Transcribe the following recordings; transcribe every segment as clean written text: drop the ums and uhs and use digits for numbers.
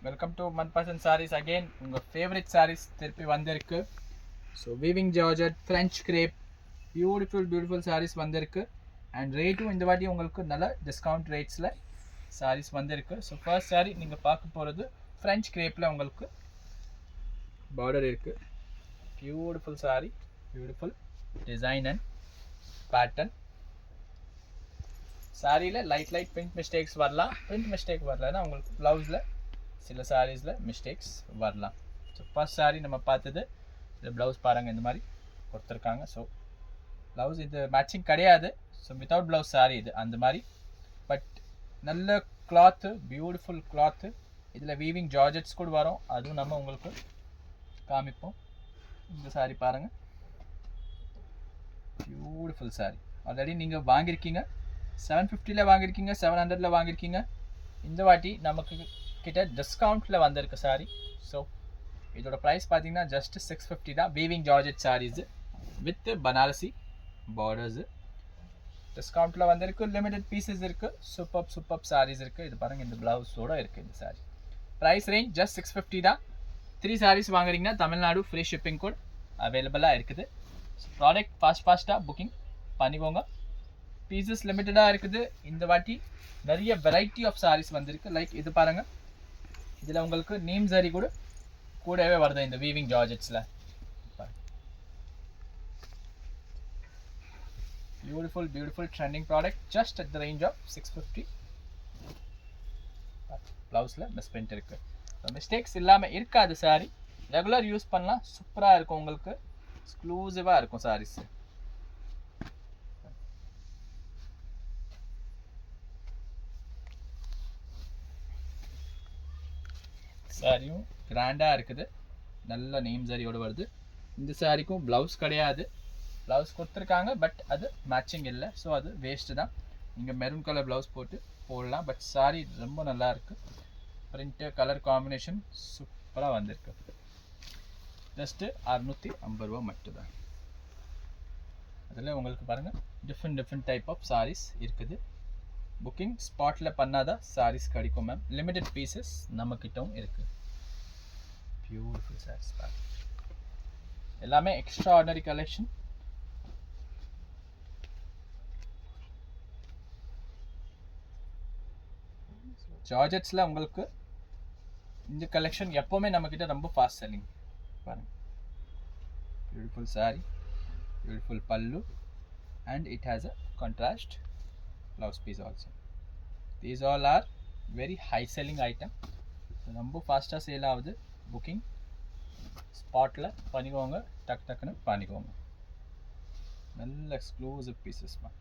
Welcome to Manpasand saris again. உங்கள் favourite saris திருப்பி வந்திருக்கு. So weaving georgette French crepe beautiful saris வந்திருக்கு. அண்ட் ரேட்டும் இந்த வாட்டி உங்களுக்கு நல்ல டிஸ்கவுண்ட் ரேட்ஸில் சாரீஸ் வந்திருக்கு. ஸோ ஃபர்ஸ்ட் சாரீ நீங்கள் பார்க்க போகிறது ஃப்ரெஞ்ச் கிரேப்பில் உங்களுக்கு பார்டர் இருக்குது. Beautiful sari, beautiful design and pattern. சாரியில் லைட் பிரிண்ட் மிஸ்டேக்ஸ் வரலாம். பிரிண்ட் மிஸ்டேக் வரலன்னா உங்களுக்கு ப்ளவுஸில் சில சாரீஸில் மிஸ்டேக்ஸ் வரலாம். ஸோ ஃபர்ஸ்ட் சாரீ நம்ம பார்த்தது இது ப்ளவுஸ் பாருங்கள், இந்த மாதிரி கொடுத்துருக்காங்க. ஸோ ப்ளவுஸ் இது மேட்சிங் கிடையாது. ஸோ வித்தவுட் ப்ளவுஸ் சாரீ இது அந்த மாதிரி. பட் நல்ல கிளாத்து, பியூட்டிஃபுல் கிளாத்து. இதில் வீவிங் ஜார்ஜெட்ஸ் கூட வரும், அதுவும் நம்ம உங்களுக்கு காமிப்போம். இந்த சாரீ பாருங்கள், பியூட்டிஃபுல் சாரீ. ஆல்ரெடி நீங்கள் வாங்கியிருக்கீங்க, 750 வாங்கியிருக்கீங்க, 700 வாங்கியிருக்கீங்க. இந்த வாட்டி நமக்கு கிட்ட டிஸ்கவுண்ட்டில் வந்திருக்கு சாரீ. ஸோ இதோட ப்ரைஸ் பார்த்தீங்கன்னா ஜஸ்ட் 650 தான். Weaving georgette saris with Banarasi borders டிஸ்கவுண்ட்டில் வந்திருக்கு. லிமிடெட் பீசஸ் இருக்குது. சூப்பர் சாரீஸ் இருக்குது. இது பாருங்கள், இந்த ப்ளவுஸோடு இருக்குது இந்த சாரீ. ப்ரைஸ் ரேஞ்ச் ஜஸ்ட் 650 தான். 3 சாரீஸ் வாங்குறீங்கன்னா தமிழ்நாடு ஃப்ரீ ஷிப்பிங் கோட் அவைலபிளாக இருக்குது. ஸோ ப்ராடக்ட் ஃபாஸ்ட்டாக புக்கிங் பண்ணிக்கோங்க. பீசஸ் லிமிட்டடாக இருக்குது. இந்த வாட்டி நிறைய வெரைட்டி ஆஃப் சாரீஸ் வந்திருக்கு. லைக் இது பாருங்கள், இதில் உங்களுக்கு நீம் சாரி கூடவே வருது இந்த வீவிங் ஜார்ஜெட்ஸில். Beautiful trending product just at the range of 650. ப்ளவுஸில் மிஸ் பிரிண்ட் இருக்குது. ஸோ மிஸ்டேக்ஸ் இல்லாமல் இருக்காது சாரி. ரெகுலர் யூஸ் பண்ணலாம், சூப்பராக இருக்கும். உங்களுக்கு எக்ஸ்க்ளூசிவாக இருக்கும் சாரீஸ். சாரியும் கிராண்டாக இருக்குது, நல்ல நேம் சாரியோடு வருது. இந்த சாரிக்கும் ப்ளவுஸ் கிடையாது. ப்ளவுஸ் கொடுத்துருக்காங்க, பட் அது மேட்சிங் இல்லை. ஸோ அது வேஸ்ட்டு தான். நீங்கள் மெரூன் கலர் ப்ளவுஸ் போடலாம். பட் சாரி ரொம்ப நல்லா இருக்குது. பிரிண்ட்டு, கலர் காம்பினேஷன் சூப்பராக வந்திருக்கு. ஜஸ்ட்டு 650 ரூபா மட்டும்தான். அதில் உங்களுக்கு பாருங்கள் டிஃப்ரெண்ட் டைப் ஆஃப் சாரீஸ் இருக்குது. புக்கிங் ஸ்பாட்டில் பண்ணாதான் சாரீஸ் கிடைக்கும் மேம். லிமிடெட் பீசஸ் நம்மக்கிட்டவும் இருக்குது. பியூட்டிஃபுல் சாரீஸ் பாருங்க, எல்லாமே எக்ஸ்ட்ரா ஆர்டினரி கலெக்ஷன். ஜார்ஜெட்ஸில் உங்களுக்கு இந்த கலெக்ஷன் எப்போவுமே நம்மக்கிட்ட ரொம்ப ஃபாஸ்ட் செல்லிங். பாருங்க, பியூட்டிஃபுல் சாரீ, பியூட்டிஃபுல் பல்லு, and it has a contrast blouse piece also. These all are very high selling item. ரொம்ப ஃபாஸ்ட்டாக சேல் ஆகுது. புக்கிங் ஸ்பாட்டில் பண்ணிக்கோங்க, டக்குன்னு பண்ணிக்கோங்க. நல்ல எக்ஸ்க்ளூசிவ் பீசஸ் தான்,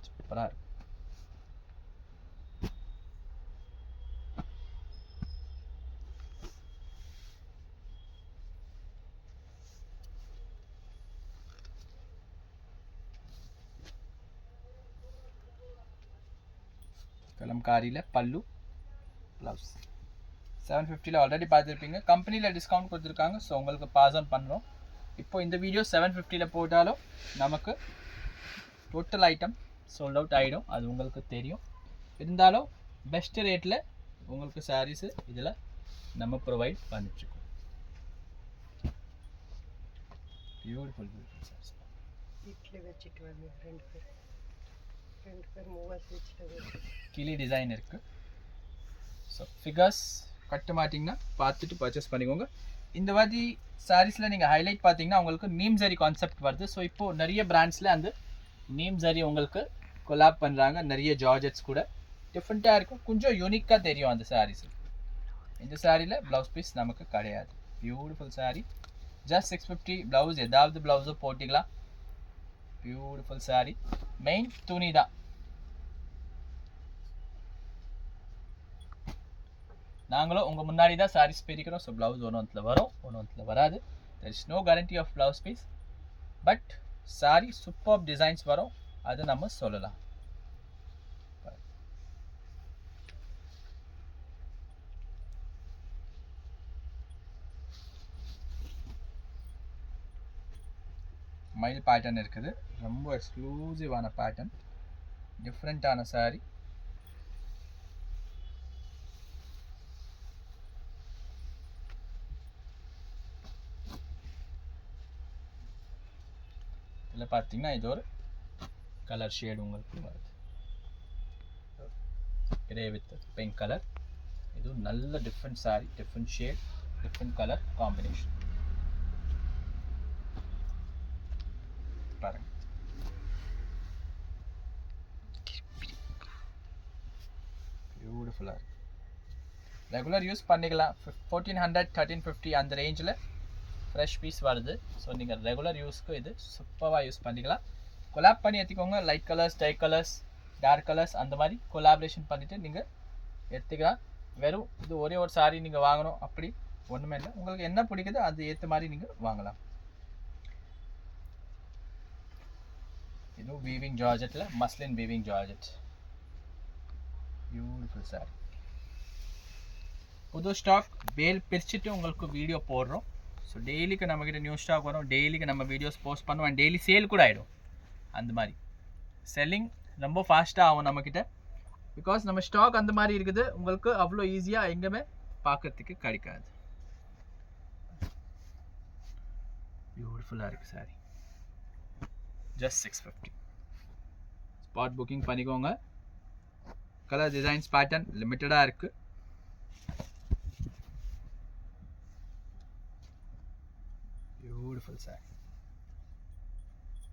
சூப்பராக இருக்கும். கலம்காரியில் பல்லு, ப்ளவுஸ் 750 ஆல்ரெடி பார்த்துருப்பீங்க. கம்பெனியில் டிஸ்கவுண்ட் கொடுத்துருக்காங்க. ஸோ உங்களுக்கு பாஸ் ஆன் பண்ணுறோம். இப்போ இந்த வீடியோ 750 போட்டாலும் நமக்கு டோட்டல் ஐட்டம் சோல்ட் அவுட் ஆகிடும், அது உங்களுக்கு தெரியும். இருந்தாலும் பெஸ்ட் ரேட்டில் உங்களுக்கு சாரீஸு இதில் நம்ம ப்ரொவைட் பண்ணிட்டுருக்கோம். பியூட்டிஃபுல் சாரீஸ். கிளி டிசைன் இருக்குது. ஸோ ஃபிகர்ஸ் கட்ட மாட்டிங்கன்னா பார்த்துட்டு பர்ச்சேஸ் பண்ணிக்கோங்க. இந்த வாட்டி சாரீஸில் நீங்கள் ஹைலைட் பார்த்தீங்கன்னா உங்களுக்கு நீம் ஜரி கான்செப்ட் வருது. ஸோ இப்போது நிறைய பிராண்ட்ஸில் அந்த நீம் ஜரி உங்களுக்கு கொலாப் பண்ணுறாங்க. நிறைய ஜார்ஜெட்ஸ் கூட டிஃப்ரெண்ட்டாக இருக்கும், கொஞ்சம் யூனிக்காக தெரியும் அந்த சாரீஸு. இந்த சாரியில் ப்ளவுஸ் பீஸ் நமக்கு கிடையாது. Beautiful sari, just 650. ப்ளவுஸ் ஏதாவது ப்ளவுஸோ போட்டிக்கலாம். பியூட்டிஃபுல் சாரீ. மெயின் துணி தான். நாங்களும் உங்கள் முன்னாடி தான் சாரீஸ் பிரிக்கிறோம். ஸோ ப்ளவுஸ் ஒன்று வரும், ஒன்று வராது. There is no guarantee of blouse piece. But sari super designs வரும், அது நம்ம சொல்லலாம். மயில் பேட்டர்ன் இருக்குது, ரொம்ப எக்ஸ்க்ளூசிவான பேட்டர்ன், டிஃப்ரெண்ட்டான சாரீ. இதில் பார்த்தீங்கன்னா இது ஒரு கலர் ஷேடு உங்களுக்கு வருது, கிரே வித் பிங்க் கலர். இது நல்ல different sorry, different shade, different colour combination. பாருங்க, பியூட்டிஃபுல்லாக இருக்குது. ரெகுலர் யூஸ் பண்ணிக்கலாம். 1400 1350 அந்த ரேஞ்சில் ஃப்ரெஷ் பீஸ் வருது. ஸோ நீங்கள் ரெகுலர் யூஸ்க்கு இது சூப்பராக யூஸ் பண்ணிக்கலாம். கொலாப் பண்ணி எடுத்துக்கோங்க. Light colours, tight colours, dark colours அந்த மாதிரி கொலாபரேஷன் பண்ணிவிட்டு நீங்கள் எடுத்துக்கலாம். வெறும் இது ஒரே ஒரு சாரி நீங்கள் வாங்கணும் அப்படி ஒன்றுமே இல்லை. உங்களுக்கு என்ன பிடிக்குதோ அது ஏற்ற மாதிரி நீங்கள் வாங்கலாம். இது வீவிங் ஜார்ஜெட்டில் muslin weaving georgette, beautiful sari. புது ஸ்டாக் பேல் பிரிச்சுட்டு உங்களுக்கு வீடியோ போடுறோம். ஸோ டெய்லிக்கு நம்மக்கிட்ட நியூ ஸ்டாக் வரும், டெய்லிக்கு நம்ம வீடியோஸ் போஸ்ட் பண்ணுவோம், டெய்லி சேல் கூட ஆகிடும். அந்த மாதிரி செல்லிங் ரொம்ப ஃபாஸ்ட்டாக ஆகும் நம்மக்கிட்ட. பிகாஸ் நம்ம ஸ்டாக் அந்த மாதிரி இருக்குது, உங்களுக்கு அவ்வளோ ஈஸியாக எங்கேயுமே பார்க்கறதுக்கு கிடைக்காது. பியூட்டிஃபுல்லாக இருக்குது சாரி. ஜஸ்ட் 650. ஸ்பாட் புக்கிங் பண்ணிக்கோங்க. கலர் டிசைன்ஸ் பேட்டர்ன் லிமிட்டடாக இருக்குது. Beautiful sari.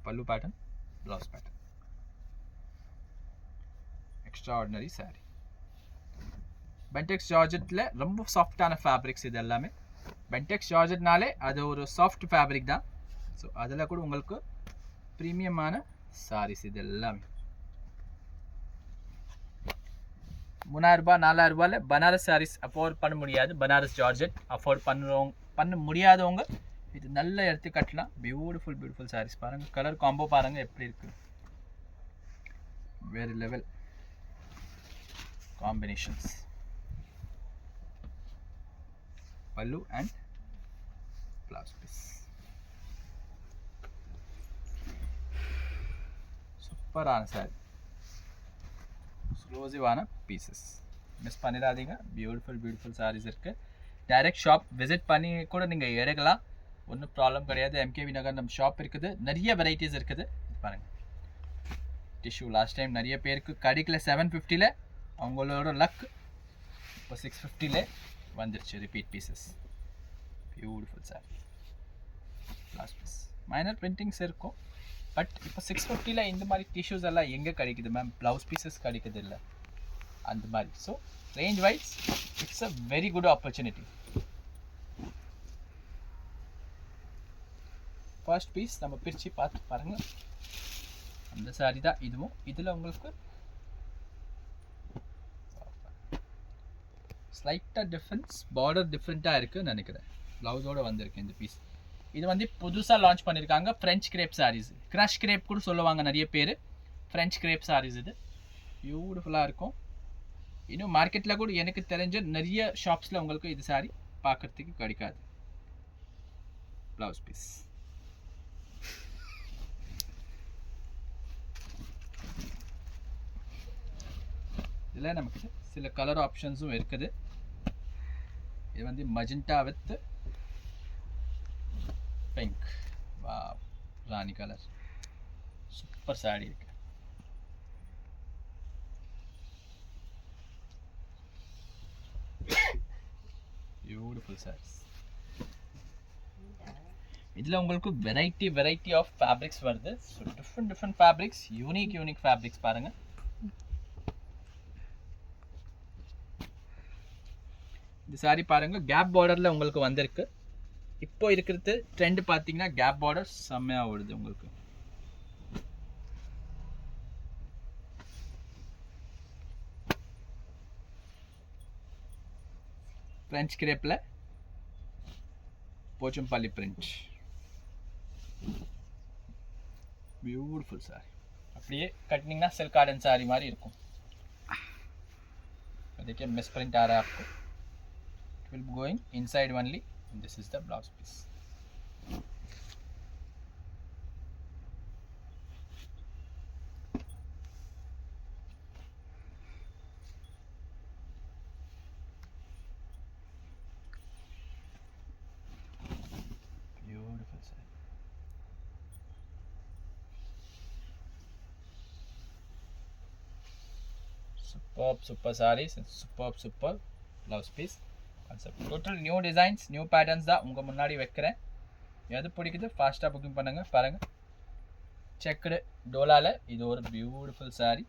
Pallu pattern, blouse pattern, extraordinary sari. பென்டெக்ஸ் ஜார்ஜெட்டில் ரொம்ப சாஃப்டான ஃபேப்ரிக்ஸ் இது எல்லாமே. பென்டெக்ஸ் ஜார்ஜெட்னாலே அது ஒரு சாஃப்ட் ஃபேப்ரிக் தான். ஸோ அதில் கூட உங்களுக்கு ப்ரீமியமான சாரீஸ் இது எல்லாமே. 3000 4000 பனாரஸ் சாரீஸ் அஃபோர்ட் பண்ண முடியாது. பனாரஸ் ஜார்ஜெட் அஃபோர்ட் பண்ண முடியாதவங்க இது நல்ல எடுத்து கட்டலாம். பியூட்டிஃபுல் பியூட்டிஃபுல் சாரீஸ் பாருங்கள். கலர் காம்போ பாருங்கள் எப்படி இருக்குது, வேறு லெவல் காம்பினேஷன்ஸ். பல்லு அண்ட் ப்ளவுஸ் பீஸ் சூப்பரான சாரி, எக்ஸ்க்ளூசிவான பீசஸ். மிஸ் பண்ணிடாதீங்க. பியூட்டிஃபுல் பியூட்டிஃபுல் சாரீஸ் இருக்குது. டைரெக்ட் ஷாப் விசிட் பண்ணி கூட நீங்கள் எடுக்கலாம், ஒன்றும் ப்ராப்ளம் கிடையாது. எம்கேவி நகர் நம்ம ஷாப் இருக்குது, நிறைய வெரைட்டிஸ் இருக்குது. பாருங்கள் டிஷ்யூ லாஸ்ட் டைம் நிறைய பேருக்கு கிடைக்கல 750, அவங்களோட லக் இப்போ 650 வந்துருச்சு repeat pieces. Beautiful sir. Last piece minor printings இருக்கும், பட் இப்போ 650 இந்த மாதிரி டிஷ்யூஸ் எல்லாம் எங்கே கிடைக்குது மேம்? ப்ளவுஸ் பீசஸ் கிடைக்குது இல்லை அந்த மாதிரி. So range wise it's a very good opportunity. First piece நம்ம பிரித்து பார்த்து பாருங்கள். அந்த சாரி தான் இதுவும். இதில் உங்களுக்கு ஸ்லைட்டாக டிஃப்ரென்ஸ், பார்டர் டிஃப்ரெண்ட்டாக இருக்குதுன்னு நினைக்கிறேன். ப்ளவுஸோடு வந்திருக்கு இந்த பீஸ். இது வந்து புதுசாக லான்ச் பண்ணியிருக்காங்க. French crepe saris, crush crepe கூட சொல்லுவாங்க நிறைய பேர். ஃப்ரெஞ்ச் கிரேப் சாரீஸ் இது பியூட்டிஃபுல்லாக இருக்கும். இன்னும் மார்க்கெட்டில் கூட எனக்கு தெரிஞ்ச நிறைய ஷாப்ஸில் உங்களுக்கு இது சாரி பார்க்குறதுக்கு கிடைக்காது. ப்ளவுஸ் பீஸ் இதில் நமக்கு சில கலர் ஆப்ஷன்ஸும் இருக்குது. இது வந்து மஜெண்டா வித் பிங்க், வா ராணி கலர், சூப்பர் சாரி இருக்கு. பியூட்டிஃபுல் சாரீஸ். இதில் உங்களுக்கு வெரைட்டி ஆஃப் ஃபேப்ரிக்ஸ் வருது. So different fabrics, unique fabrics பாருங்கள். இந்த சாரி பாருங்கள், கேப் பார்டரில் உங்களுக்கு வந்திருக்கு. இப்போ இருக்கிறது ட்ரெண்ட் பார்த்தீங்கன்னா கேப் பார்டர் செம்மையாக ஓடுது உங்களுக்கு. ஃப்ரெஞ்ச் கிரேப்பில் போச்சம்பள்ளி பிரிண்ட், பியூட்டிஃபுல் சாரி. அப்படியே कटनिंगना सिल्क गार्डन साड़ी मारी रखो। देखिए मिस प्रिंट आ रहा है आपको, it will be going inside only, this is the blouse piece. Super saris, super blouse piece concept. Total new designs, new patterns தான் உங்கள் முன்னாடி வைக்கிறேன். எது பிடிக்குது ஃபாஸ்ட்டாக புக்கிங் பண்ணுங்கள். பாருங்கள், செக்குடு டோலாவில் இது ஒரு பியூட்டிஃபுல் சாரீ.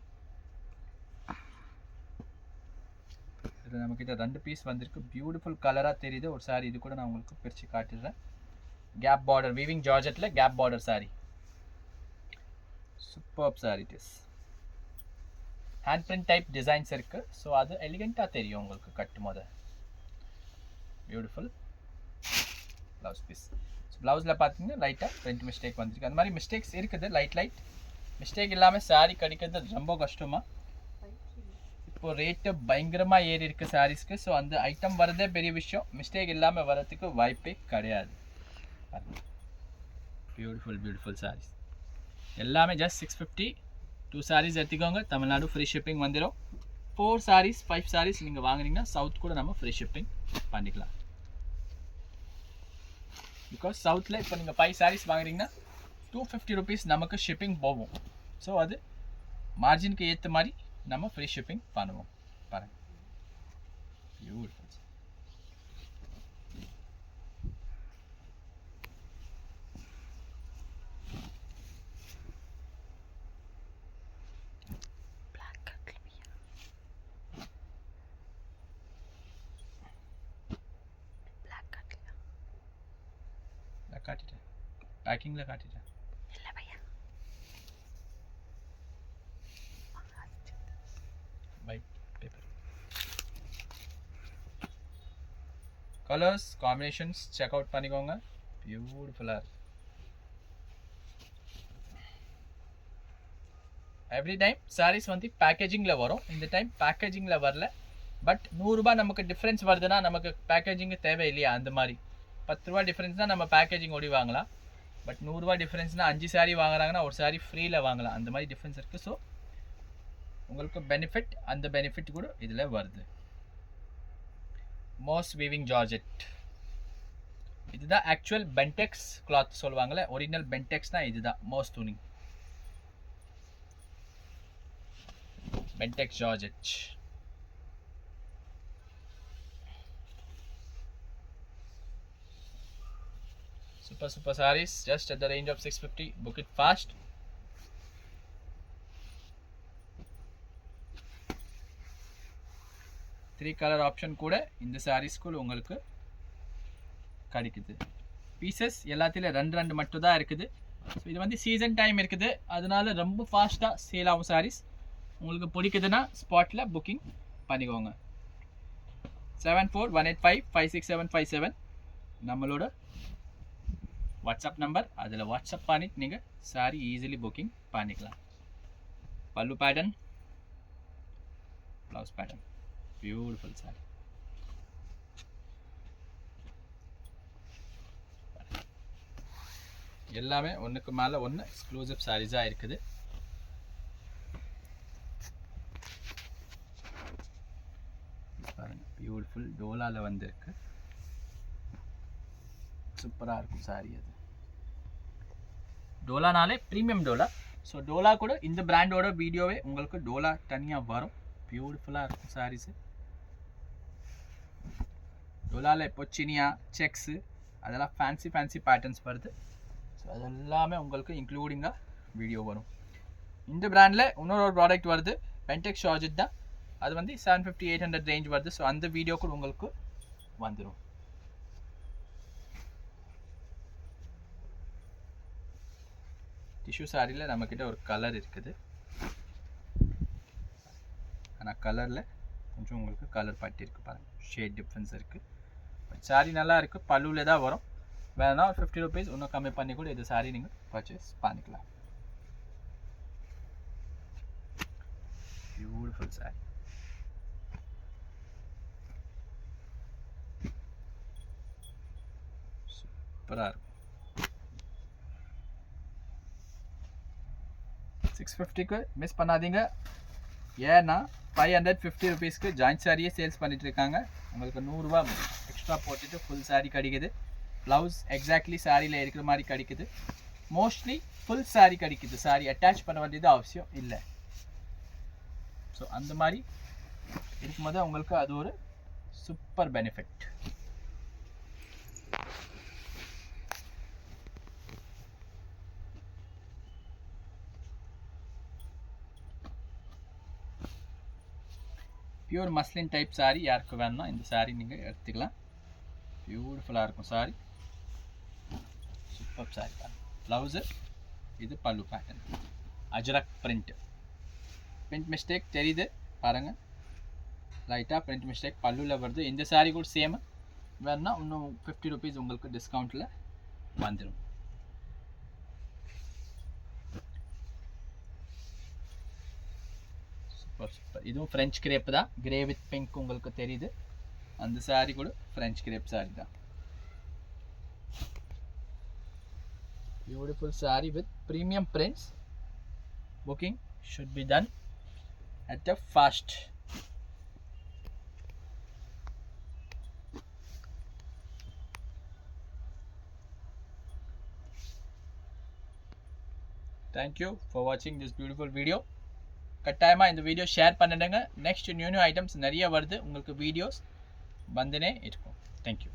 இது நம்மக்கிட்ட 2 பீஸ் வந்திருக்கு. பியூட்டிஃபுல் கலராக தெரியுது ஒரு சாரீ. இது கூட நான் உங்களுக்கு பிரித்து காட்டிடுறேன். கேப் பார்டர், வீவிங் ஜார்ஜெட்டில் கேப் border sari. Super sari. It is hand print type designs இருக்குது. ஸோ அது எலிகெண்ட்டாக தெரியும் உங்களுக்கு கட்டும் போது. Beautiful blouse piece. ஸோ ப்ளவுஸில் பார்த்தீங்கன்னா லைட்டாக பிரிண்ட் மிஸ்டேக் வந்துருக்கு. அந்த மாதிரி மிஸ்டேக்ஸ் இருக்குது. லைட் மிஸ்டேக் இல்லாமல் சாரீ கிடைக்கிறது ரொம்ப கஷ்டமாக. இப்போது ரேட்டு பயங்கரமாக ஏறி இருக்குது சாரீஸ்க்கு. ஸோ அந்த ஐட்டம் வரதே பெரிய விஷயம். மிஸ்டேக் இல்லாமல் வரதுக்கு வாய்ப்பே கிடையாது. பியூட்டிஃபுல் சாரீஸ் எல்லாமே ஜஸ்ட் 650. 2 சாரீஸ் எடுத்துக்கோங்க, தமிழ்நாடு ஃப்ரீ ஷிப்பிங் வந்துடும். 4 சாரீஸ் 5 சாரீஸ் நீங்கள் வாங்குனீங்கன்னா சவுத் கூட நம்ம ஃப்ரீ ஷிப்பிங் பண்ணிக்கலாம். பிகாஸ் சவுத்தில் இப்போ நீங்கள் 5 சாரீஸ் வாங்குறீங்கன்னா 250 ருபீஸ் நமக்கு ஷிப்பிங் போகும். ஸோ அது மார்ஜினுக்கு ஏற்ற மாதிரி நம்ம ஃப்ரீ ஷிப்பிங் பண்ணுவோம். பாருங்கள், பியூட்டிஃபுல். காட்டிட்டேன், பேக்கிங்கில் காட்டிட்டேன். இல்லை பையா, white paper. Colours combinations check out பண்ணிக்கோங்க. பியூட்டிஃபுல்லாக இருக்கு. எவ்ரி டைம் சாரீஸ் வந்து பேக்கேஜிங்கில் வரும். இந்த டைம் பேக்கேஜிங்கில் வரல. பட் 100 ரூபாய் நமக்கு டிஃப்ரென்ஸ் வருதுன்னா நமக்கு பேக்கேஜிங்கு தேவை இல்லையா? அந்த மாதிரி 10 ரூபா டிஃப்ரென்ஸ்னால் நம்ம பேக்கேஜிங் ஓடி வாங்கலாம். பட் 100 ரூபா டிஃப்ரென்ஸ்னால் 5 சாரீ வாங்குறாங்கன்னா ஒரு சாரீ ஃப்ரீயில் வாங்கலாம். அந்த மாதிரி டிஃப்ரென்ஸ் இருக்குது. ஸோ உங்களுக்கு பெனிஃபிட், அந்த பெனிஃபிட் கூட இதில் வருது. மோஸ்ட் வீவிங் ஜார்ஜெட், இதுதான் ஆக்சுவல் பென்டெக்ஸ் கிளாத் சொல்லுவாங்கள்ல. ஒரிஜினல் பென்டெக்ஸ்னால் இதுதான் மோஸ்ட் துணி. பென்டெக்ஸ் georgette. Super sarees just at the range of 650. Book it fast. Three color option கூட இந்த sarees குள்ள உங்களுக்கு கிடைக்குது. பீசஸ் எல்லாத்தில 2 மட்டும் தான் இருக்குது. ஸோ இது வந்து சீசன் டைம் இருக்குது, அதனால ரொம்ப ஃபாஸ்ட்டாக சேல் ஆகும் sarees. உங்களுக்கு பிடிக்குதுன்னா ஸ்பாட்டில் புக்கிங் பண்ணிக்கோங்க. 7418556757 நம்மளோட வாட்ஸ்அப் நம்பர். அதில் வாட்ஸ்அப் பண்ணிட்டு நீங்கள் சாரி ஈஸிலி புக்கிங் பண்ணிக்கலாம். பல்லு pattern, blouse pattern, beautiful sorry. எல்லாமே ஒன்றுக்கு மேலே ஒன்று எக்ஸ்க்ளூசிவ் சாரீஸாக இருக்குது. பாருங்கள், பியூட்டிஃபுல் டோலாவில் வந்திருக்கு. சூப்பராக இருக்கும் சாரி. அது டோலானாலே ப்ரீமியம் டோலா. ஸோ டோலா கூட இந்த பிராண்டோட வீடியோவே உங்களுக்கு டோலா தனியாக வரும். பியூட்டிஃபுல்லாக இருக்கும் சாரீஸு. டோலாவில் இப்போ சினியா, செக்ஸு அதெல்லாம் ஃபேன்சி பேட்டர்ன்ஸ் வருது. ஸோ அது எல்லாமே உங்களுக்கு இன்க்ளூடிங்காக வீடியோ வரும். இந்த பிராண்டில் இன்னொரு ப்ராடக்ட் வருது, பென்டெக்ஸ் ஜார்ஜெட் தான். அது வந்து 750-800 ரேஞ்ச் வருது. ஸோ அந்த வீடியோ கூட உங்களுக்கு வந்துடும். டிஷ்யூ சாரியில் நம்மக்கிட்ட ஒரு கலர் இருக்குது. ஆனால் கலரில் கொஞ்சம் உங்களுக்கு கலர் பட்டிருக்கு பாருங்கள், ஷேட் டிஃப்ரென்ஸ் இருக்குது. பட் சாரி நல்லா இருக்குது, பல்லுவில் தான் வரும். வேணா ஒரு 50 ருபீஸ் இன்னும் கம்மி பண்ணி கூட இது சாரி நீங்கள் பர்ச்சேஸ் பண்ணிக்கலாம். Beautiful sorry. சூப்பராக இருக்கும். 650க்கு மிஸ் பண்ணாதீங்க. ஏன்னா 550 ருபீஸ்க்கு ஜாயிண்ட் சாரியே சேல்ஸ் பண்ணிட்டு இருக்காங்க. உங்களுக்கு 100 ரூபா எக்ஸ்ட்ரா போட்டுட்டு ஃபுல் சாரி கிடைக்குது. ப்ளவுஸ் எக்ஸாக்ட்லி சாரியில் இருக்கிற மாதிரி கிடைக்குது. மோஸ்ட்லி ஃபுல் சாரி கிடைக்குது. சாரி அட்டாச் பண்ண வேண்டியது அவசியம் இல்லை. ஸோ அந்த மாதிரி இருக்கும்போது உங்களுக்கு அது ஒரு super benefit. Pure muslin type sorry யாருக்கு வேணும்னா இந்த சாரி நீங்கள் எடுத்துக்கலாம். பியூட்டிஃபுல்லாக இருக்கும் சாரி, சூப்பர் சாரி. ப்ளவுஸு, இது பல்லு pattern, Ajrakh print. Print mistake தெரியுது பாருங்கள், லைட்டாக பிரிண்ட் மிஸ்டேக் பல்லுவில் வருது. இந்த சாரி கூட சேம் வேணுன்னா இன்னும் 50 rupees உங்களுக்கு டிஸ்கவுண்ட்டில் வந்துடும். Super super. இதுவும் ஃப்ரெஞ்ச் கிரேப் தான், கிரே வித் பிங்க் உங்களுக்கு தெரியுது. அந்த சாரி கூட ஃப்ரெஞ்ச் கிரேப் சாரி தான். Beautiful saree with premium prints. Booking should be done at the fast. Thank you for watching this beautiful video. கட்டாயமாக இந்த வீடியோ ஷேர் பண்ணிடுங்க. நெக்ஸ்ட் நியூ ஐட்டம்ஸ் நிறைய வருது, உங்களுக்கு வீடியோஸ் வந்துனே இருக்கும். தேங்க்யூ.